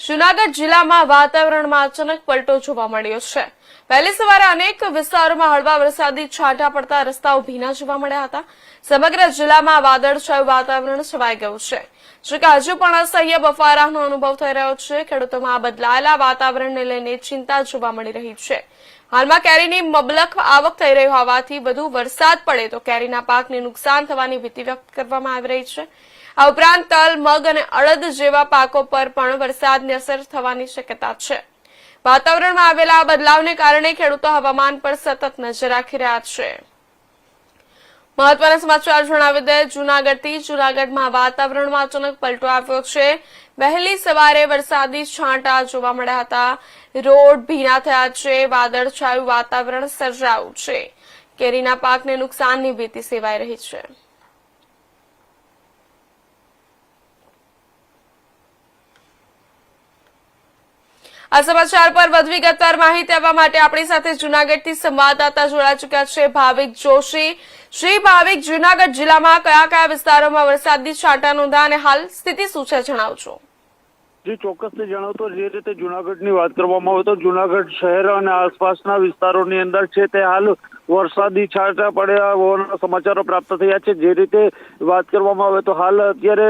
જૂનાગઢ જિલ્લામાં વાતાવરણમાં અચાનક પલટો જોવા મળ્યો છે। વહેલી સવારે અનેક વિસ્તારોમાં હળવા વરસાદી છાંટા પડતા રસ્તાઓ ભીના જોવા મળ્યા હતા। સમગ્ર જિલ્લામાં વાદળછાયું વાતાવરણ છવાઈ ગયું છે, જોકે હજુ પણ અસહ્ય બફારાનો અનુભવ થઈ રહ્યો છે। ખેડૂતોમાં બદલાયેલા વાતાવરણને લઈને ચિંતા જોવા મળી રહી છે। હાલમાં કેરીની મબલખ આવક થઈ રહી હોવાથી વધુ વરસાદ પડે તો કેરીના પાકને નુકસાન થવાની ભીતિ વ્યક્ત કરવામાં આવી રહી છે। આ ઉપરાંત તલ, મગ અને અડદ જેવા પાકો પર પણ વરસાદની અસર થવાની શક્યતા છે। વાતાવરણમાં આવેલા આ બદલાવને કારણે ખેડૂતો હવામાન પર સતત નજર રાખી રહ્યા છે। મહત્વના સમાચાર જણાવી દે, જૂનાગઢમાં વાતાવરણમાં અચાનક પલટો આવ્યો છે। વહેલી સવારે વરસાદી છાંટા જોવા મળ્યા હતા। રોડ ભીના થયા છે, વાદળછાયું વાતાવરણ સર્જાયું છે। કેરીના પાકને નુકસાનની ભીતિ સેવાઈ રહી છે। આ સમાચાર પર વધુ વિગતવાર માહિતી આપવા માટે આપણી સાથે જૂનાગઢથી સંવાદદાતા જોડાઈ ચૂક્યા છે ભાવિક જોશી। શ્રી ભાવિક, જૂનાગઢ જિલ્લામાં કયા કયા વિસ્તારોમાં વરસાદી છાંટા નોંધ્યા અને હાલ સ્થિતિ શું છે, જણાવજો। જી, ચોક્કસથી જણાવતો જે રીતે જૂનાગઢની વાત કરવામાં આવે તો જૂનાગઢ શહેર અને આસપાસના વિસ્તારોની અંદર છે તે હાલ વરસાદી છાંટા પડ્યા હોવાના સમાચારો પ્રાપ્ત થયા છે। જે રીતે વાત કરવામાં આવે તો હાલ અત્યારે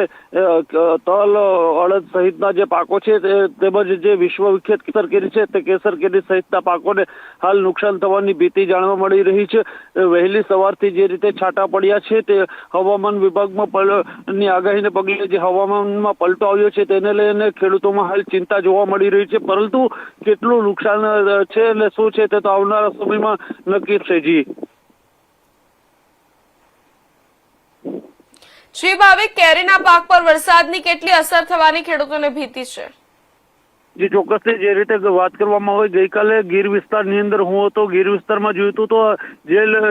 તલ, અડદ સહિતના જે પાકો છે તેમજ જે વિશ્વ વિખ્યાત કેસર કેરી છે તે કેસર કેરી સહિતના પાકોને હાલ નુકસાન થવાની ભીતિ જાણવા મળી રહી છે। વહેલી સવારથી જે રીતે છાંટા પડ્યા છે તે હવામાન વિભાગમાં ની આગાહીને પગલે જે હવામાનમાં પલટો આવ્યો છે તેને લઈને ખેડૂતોમાં હાલ ચિંતા જોવા મળી રહી છે, પરંતુ કેટલું નુકસાન છે અને શું છે તે તો આવનારા સમયમાં નક્કી થશે। જી ભાવિક, કેરીના પાક પર વરસાદની કેટલી અસર થવાની ખેડૂતોને ભીતિ છે? જી, ચોક્કસથી જે રીતે વાત કરવામાં આવે ગઈકાલે ગીર વિસ્તારની અંદર હું હતો, ગીર વિસ્તારમાં જોયું તો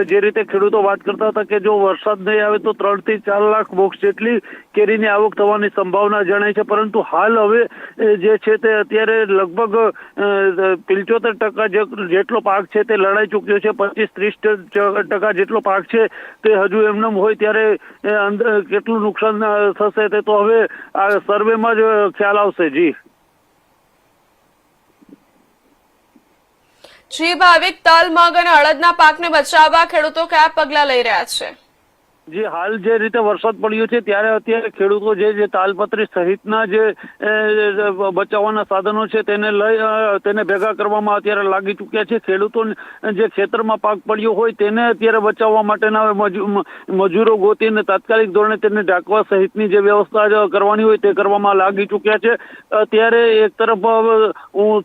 જે રીતે ખેડૂતો વાત કરતા હતા કે જો વરસાદ નહીં આવે તો 3 થી 4 લાખ બોક્સ જેટલી કેરીની આવક થવાની સંભાવના જણાય છે, પરંતુ હાલ હવે જે છે તે અત્યારે લગભગ 75% જેટલો પાક છે તે લડાઈ ચૂક્યો છે। 25-30% જેટલો પાક છે તે હજુ એમને હોય ત્યારે કેટલું નુકસાન થશે તે તો હવે આ સર્વેમાં જ ખ્યાલ આવશે। જી ભાવિક, તલ, મગ અને અડદના પાકને બચાવવા ખેડૂતો કયા પગલા લઈ રહ્યા છે? જે હાલ જે રીતે વરસાદ પડ્યો છે ત્યારે અત્યારે ખેડૂતો જે તાલપત્રી સહિતના જે બચાવવાના સાધનો છે તેને ભેગા કરવામાં અત્યારે લાગી ચૂક્યા છે। ખેડૂતો જે ખેતરમાં પાક પડ્યો હોય તેને અત્યારે બચાવવા માટેના મજૂરો ગોતીને તાત્કાલિક ધોરણે તેને ઢાંકવા સહિતની જે વ્યવસ્થા કરવાની હોય તે કરવામાં લાગી ચૂક્યા છે। અત્યારે એક તરફ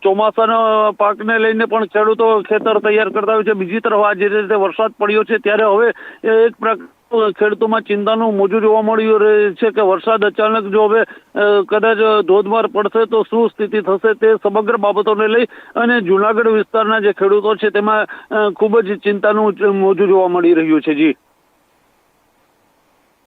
ચોમાસાના પાકને લઈને પણ ખેડૂતો ખેતર તૈયાર કરતા હોય છે, બીજી તરફ આ જે રીતે વરસાદ પડ્યો છે ત્યારે હવે એક પ્રકાર ખેડૂતોમાં ચિંતાનું મોજું જોવા મળ્યું છે કે વરસાદ અચાનક જો હવે કદાચ ધોધમાર પડશે તો શું સ્થિતિ થશે તે સમગ્ર બાબતોને લઈ અને જૂનાગઢ વિસ્તારના જે ખેડૂતો છે તેમાં ખૂબ જ ચિંતાનું મોજું જોવા મળી રહ્યું છે। જી।